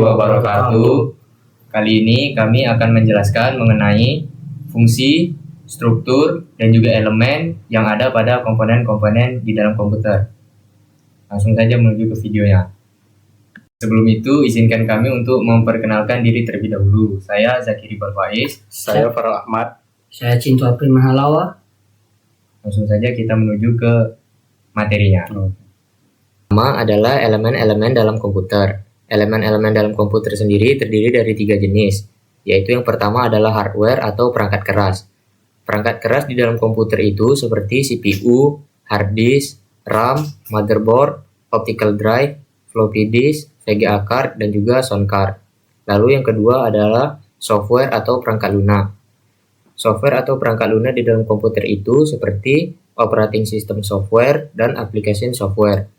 wabarakatuh. Kali ini kami akan menjelaskan mengenai fungsi, struktur, dan juga elemen yang ada pada komponen-komponen di dalam komputer. Langsung saja menuju ke videonya. Sebelum itu, izinkan kami untuk memperkenalkan diri terlebih dahulu. Saya Zakiri Faiz. Saya Farel Ahmad. Saya Cintu April Mahalawa. Langsung saja kita menuju ke materinya. Pertama adalah elemen-elemen dalam komputer. Elemen-elemen dalam komputer sendiri terdiri dari 3 jenis, yaitu yang pertama adalah hardware atau perangkat keras. Perangkat keras di dalam komputer itu seperti CPU, hard disk, RAM, motherboard, optical drive, floppy disk, VGA card, dan juga sound card. Lalu yang kedua adalah software atau perangkat lunak. Software atau perangkat lunak di dalam komputer itu seperti operating system software dan application software.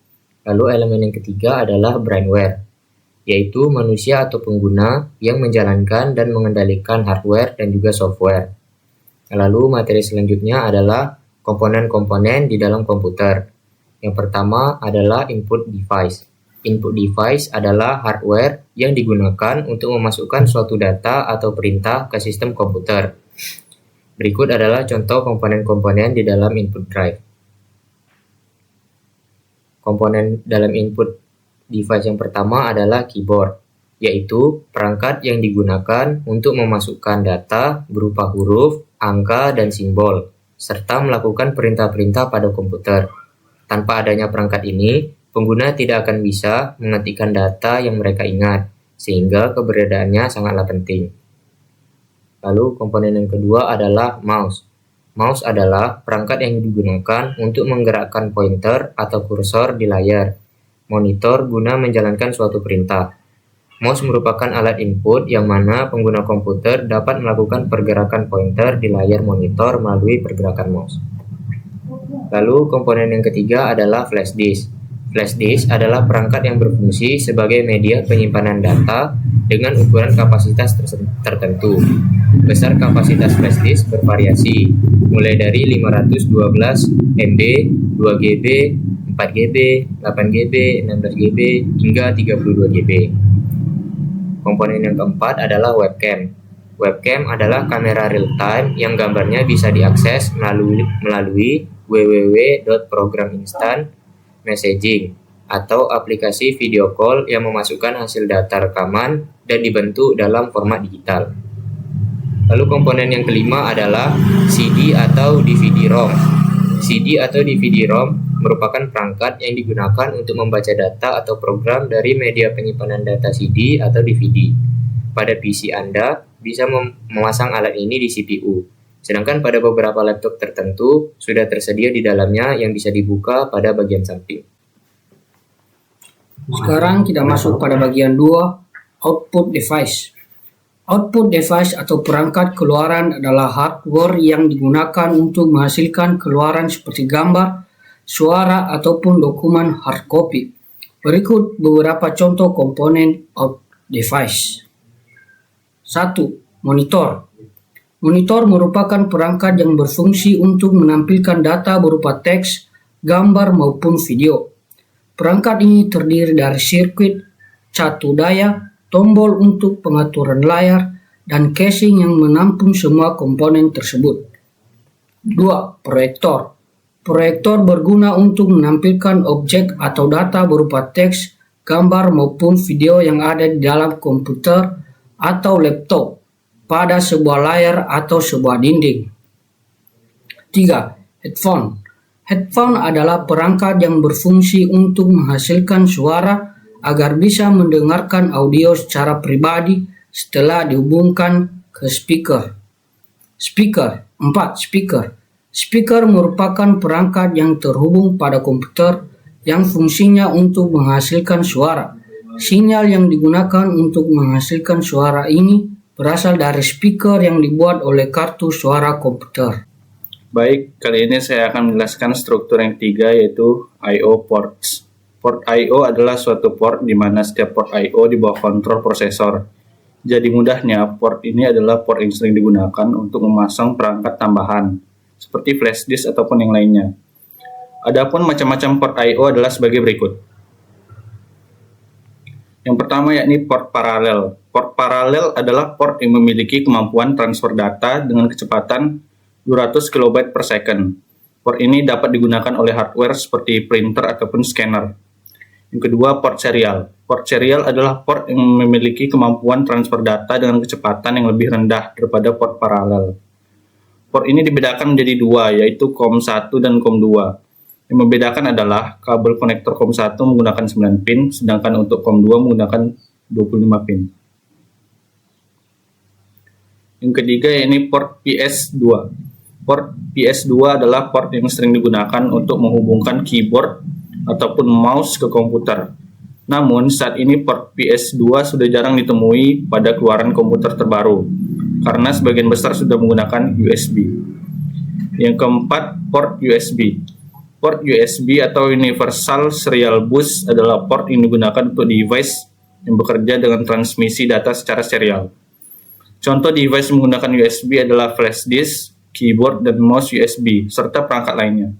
Lalu elemen yang ketiga adalah brainware, yaitu manusia atau pengguna yang menjalankan dan mengendalikan hardware dan juga software. Lalu materi selanjutnya adalah komponen-komponen di dalam komputer. Yang pertama adalah input device. Input device adalah hardware yang digunakan untuk memasukkan suatu data atau perintah ke sistem komputer. Berikut adalah contoh komponen-komponen di dalam input drive. Komponen dalam input device yang pertama adalah keyboard, yaitu perangkat yang digunakan untuk memasukkan data berupa huruf, angka, dan simbol, serta melakukan perintah-perintah pada komputer. Tanpa adanya perangkat ini, pengguna tidak akan bisa mengetikkan data yang mereka ingat, sehingga keberadaannya sangatlah penting. Lalu komponen yang kedua adalah mouse. Mouse adalah perangkat yang digunakan untuk menggerakkan pointer atau kursor di layar monitor guna menjalankan suatu perintah. Mouse merupakan alat input yang mana pengguna komputer dapat melakukan pergerakan pointer di layar monitor melalui pergerakan mouse. Lalu komponen yang ketiga adalah flash disk. Flash disk adalah perangkat yang berfungsi sebagai media penyimpanan data dengan ukuran kapasitas tertentu. Besar kapasitas flash disk bervariasi, mulai dari 512 MB, 2 GB, 4 GB, 8 GB, 16 GB, hingga 32 GB. Komponen yang keempat adalah webcam. Webcam adalah kamera real-time yang gambarnya bisa diakses melalui www.program instant messaging atau aplikasi video call yang memasukkan hasil data rekaman dan dibentuk dalam format digital. Lalu komponen yang kelima adalah CD atau DVD-ROM. CD atau DVD-ROM merupakan perangkat yang digunakan untuk membaca data atau program dari media penyimpanan data CD atau DVD. Pada PC Anda bisa memasang alat ini di CPU, sedangkan pada beberapa laptop tertentu sudah tersedia di dalamnya yang bisa dibuka pada bagian samping. Sekarang kita masuk pada bagian 2, output device. Output device atau perangkat keluaran adalah hardware yang digunakan untuk menghasilkan keluaran seperti gambar, suara, ataupun dokumen hard copy. Berikut beberapa contoh komponen output device. 1. Monitor. Monitor merupakan perangkat yang berfungsi untuk menampilkan data berupa teks, gambar, maupun video. Perangkat ini terdiri dari sirkuit, catu daya, tombol untuk pengaturan layar, dan casing yang menampung semua komponen tersebut. 2. Proyektor. Proyektor berguna untuk menampilkan objek atau data berupa teks, gambar, maupun video yang ada di dalam komputer atau laptop pada sebuah layar atau sebuah dinding. 3. Headphone. Headphone adalah perangkat yang berfungsi untuk menghasilkan suara agar bisa mendengarkan audio secara pribadi setelah dihubungkan ke speaker. 4. Speaker. Speaker merupakan perangkat yang terhubung pada komputer yang fungsinya untuk menghasilkan suara. Sinyal yang digunakan untuk menghasilkan suara ini berasal dari speaker yang dibuat oleh kartu suara komputer. Baik, kali ini saya akan menjelaskan struktur yang ketiga, yaitu I/O ports. Port I/O adalah suatu port di mana setiap port I/O di bawah kontrol prosesor. Jadi mudahnya, port ini adalah port yang sering digunakan untuk memasang perangkat tambahan, seperti flash disk ataupun yang lainnya. Adapun macam-macam port I/O adalah sebagai berikut. Yang pertama yakni port paralel. Port paralel adalah port yang memiliki kemampuan transfer data dengan kecepatan 200 KB per second. Port ini dapat digunakan oleh hardware seperti printer ataupun scanner. Yang kedua, port serial. Port serial adalah port yang memiliki kemampuan transfer data dengan kecepatan yang lebih rendah daripada port paralel. Port ini dibedakan menjadi dua, yaitu COM1 dan COM2. Yang membedakan adalah kabel konektor COM1 menggunakan 9 pin, sedangkan untuk COM2 menggunakan 25 pin. Yang ketiga yakni port PS2. Port PS2 adalah port yang sering digunakan untuk menghubungkan keyboard ataupun mouse ke komputer. Namun saat ini port PS2 sudah jarang ditemui pada keluaran komputer terbaru, karena sebagian besar sudah menggunakan USB. Yang keempat, port USB. Port USB atau Universal Serial Bus adalah port yang digunakan untuk device yang bekerja dengan transmisi data secara serial. Contoh device menggunakan USB adalah flash disk, keyboard, dan mouse USB, serta perangkat lainnya.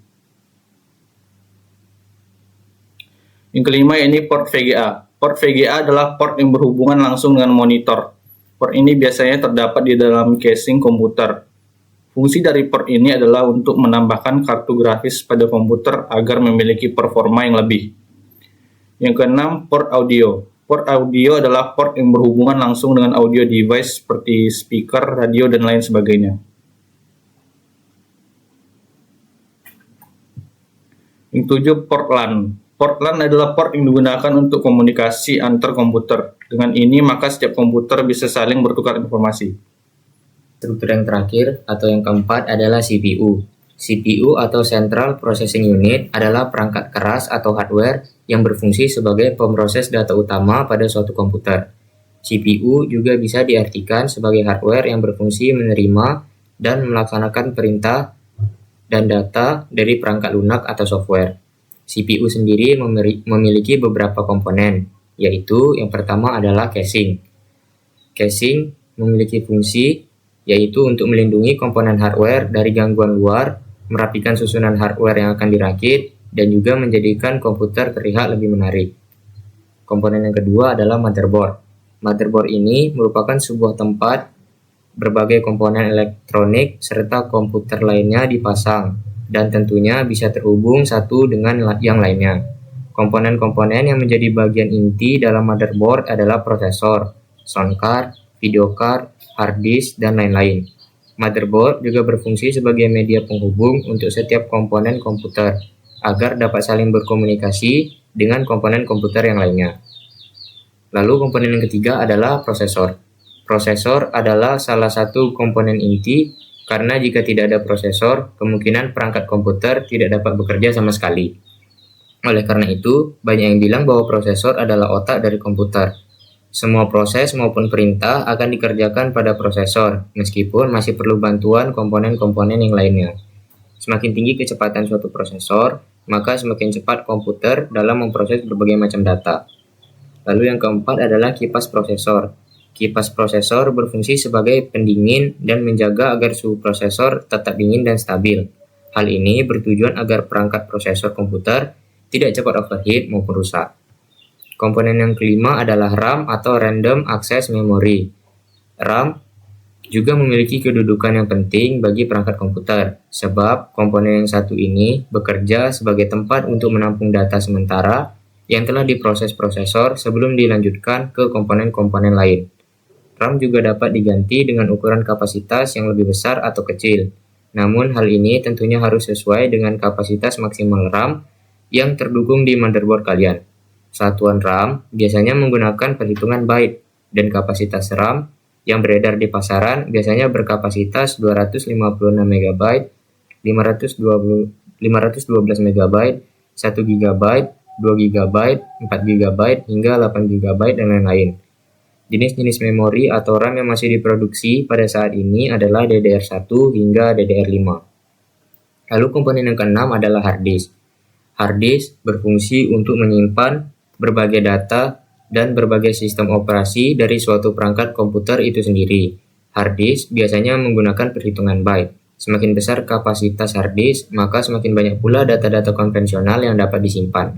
Yang kelima ini port VGA. Port VGA adalah port yang berhubungan langsung dengan monitor. Port ini biasanya terdapat di dalam casing komputer. Fungsi dari port ini adalah untuk menambahkan kartu grafis pada komputer agar memiliki performa yang lebih. Yang keenam, port audio. Port audio adalah port yang berhubungan langsung dengan audio device seperti speaker, radio, dan lain sebagainya. Yang tujuh, port LAN. Port LAN adalah port yang digunakan untuk komunikasi antar komputer. Dengan ini, maka setiap komputer bisa saling bertukar informasi. Struktur yang terakhir atau yang keempat adalah CPU. CPU atau Central Processing Unit adalah perangkat keras atau hardware yang berfungsi sebagai pemroses data utama pada suatu komputer. CPU juga bisa diartikan sebagai hardware yang berfungsi menerima dan melaksanakan perintah dan data dari perangkat lunak atau software. CPU sendiri memiliki beberapa komponen, yaitu yang pertama adalah caching. Caching memiliki fungsi yaitu untuk melindungi komponen hardware dari gangguan luar, merapikan susunan hardware yang akan dirakit, dan juga menjadikan komputer terlihat lebih menarik. Komponen yang kedua adalah motherboard. Motherboard ini merupakan sebuah tempat berbagai komponen elektronik serta komputer lainnya dipasang, dan tentunya bisa terhubung satu dengan yang lainnya. Komponen-komponen yang menjadi bagian inti dalam motherboard adalah prosesor, sound card, video card, hard disk, dan lain-lain. Motherboard juga berfungsi sebagai media penghubung untuk setiap komponen komputer, agar dapat saling berkomunikasi dengan komponen komputer yang lainnya. Lalu komponen yang ketiga adalah prosesor. Prosesor adalah salah satu komponen inti, karena jika tidak ada prosesor, kemungkinan perangkat komputer tidak dapat bekerja sama sekali. Oleh karena itu, banyak yang bilang bahwa prosesor adalah otak dari komputer. Semua proses maupun perintah akan dikerjakan pada prosesor, meskipun masih perlu bantuan komponen-komponen yang lainnya. Semakin tinggi kecepatan suatu prosesor, maka semakin cepat komputer dalam memproses berbagai macam data. Lalu yang keempat adalah kipas prosesor. Kipas prosesor berfungsi sebagai pendingin dan menjaga agar suhu prosesor tetap dingin dan stabil. Hal ini bertujuan agar perangkat prosesor komputer tidak cepat overheat maupun rusak. Komponen yang kelima adalah RAM atau Random Access Memory. RAM juga memiliki kedudukan yang penting bagi perangkat komputer, sebab komponen yang satu ini bekerja sebagai tempat untuk menampung data sementara yang telah diproses prosesor sebelum dilanjutkan ke komponen-komponen lain. RAM juga dapat diganti dengan ukuran kapasitas yang lebih besar atau kecil. Namun hal ini tentunya harus sesuai dengan kapasitas maksimal RAM yang terdukung di motherboard kalian. Satuan RAM biasanya menggunakan perhitungan byte, dan kapasitas RAM yang beredar di pasaran biasanya berkapasitas 256 MB, 512 MB, 1 GB, 2 GB, 4 GB, hingga 8 GB, dan lain-lain. Jenis-jenis memori atau RAM yang masih diproduksi pada saat ini adalah DDR1 hingga DDR5. Lalu komponen yang keenam adalah hard disk. Hard disk berfungsi untuk menyimpan berbagai data dan berbagai sistem operasi dari suatu perangkat komputer itu sendiri. Hard disk biasanya menggunakan perhitungan byte. Semakin besar kapasitas hard disk, maka semakin banyak pula data-data konvensional yang dapat disimpan.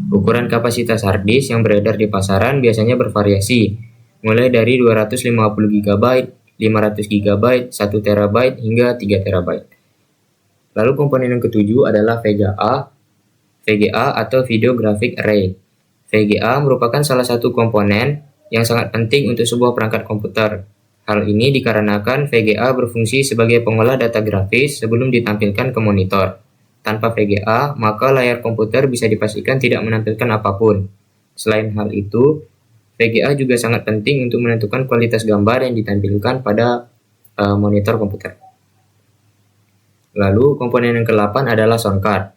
Ukuran kapasitas hard disk yang beredar di pasaran biasanya bervariasi, mulai dari 250 GB, 500 GB, 1 TB, hingga 3 TB. Lalu komponen yang ketujuh adalah VGA atau Video Graphic Array. VGA merupakan salah satu komponen yang sangat penting untuk sebuah perangkat komputer. Hal ini dikarenakan VGA berfungsi sebagai pengolah data grafis sebelum ditampilkan ke monitor. Tanpa VGA, maka layar komputer bisa dipastikan tidak menampilkan apapun. Selain hal itu, VGA juga sangat penting untuk menentukan kualitas gambar yang ditampilkan pada monitor komputer. Lalu, komponen yang ke-8 adalah sound card,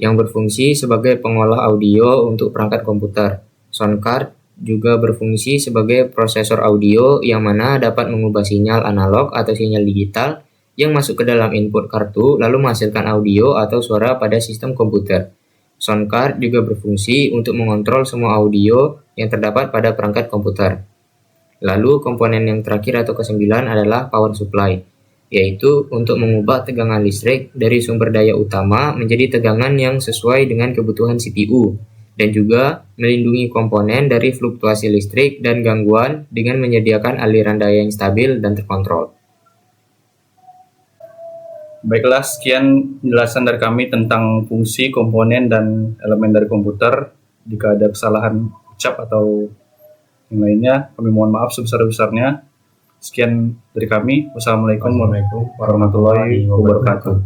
yang berfungsi sebagai pengolah audio untuk perangkat komputer. Sound card juga berfungsi sebagai prosesor audio yang mana dapat mengubah sinyal analog atau sinyal digital yang masuk ke dalam input kartu lalu menghasilkan audio atau suara pada sistem komputer. Sound card juga berfungsi untuk mengontrol semua audio yang terdapat pada perangkat komputer. Lalu komponen yang terakhir atau ke-9 adalah power supply, yaitu untuk mengubah tegangan listrik dari sumber daya utama menjadi tegangan yang sesuai dengan kebutuhan CPU, dan juga melindungi komponen dari fluktuasi listrik dan gangguan dengan menyediakan aliran daya yang stabil dan terkontrol. Baiklah, sekian penjelasan dari kami tentang fungsi, komponen, dan elemen dari komputer. Jika ada kesalahan ucap atau yang lainnya, kami mohon maaf sebesar-besarnya. Sekian dari kami. Wassalamualaikum warahmatullahi wabarakatuh.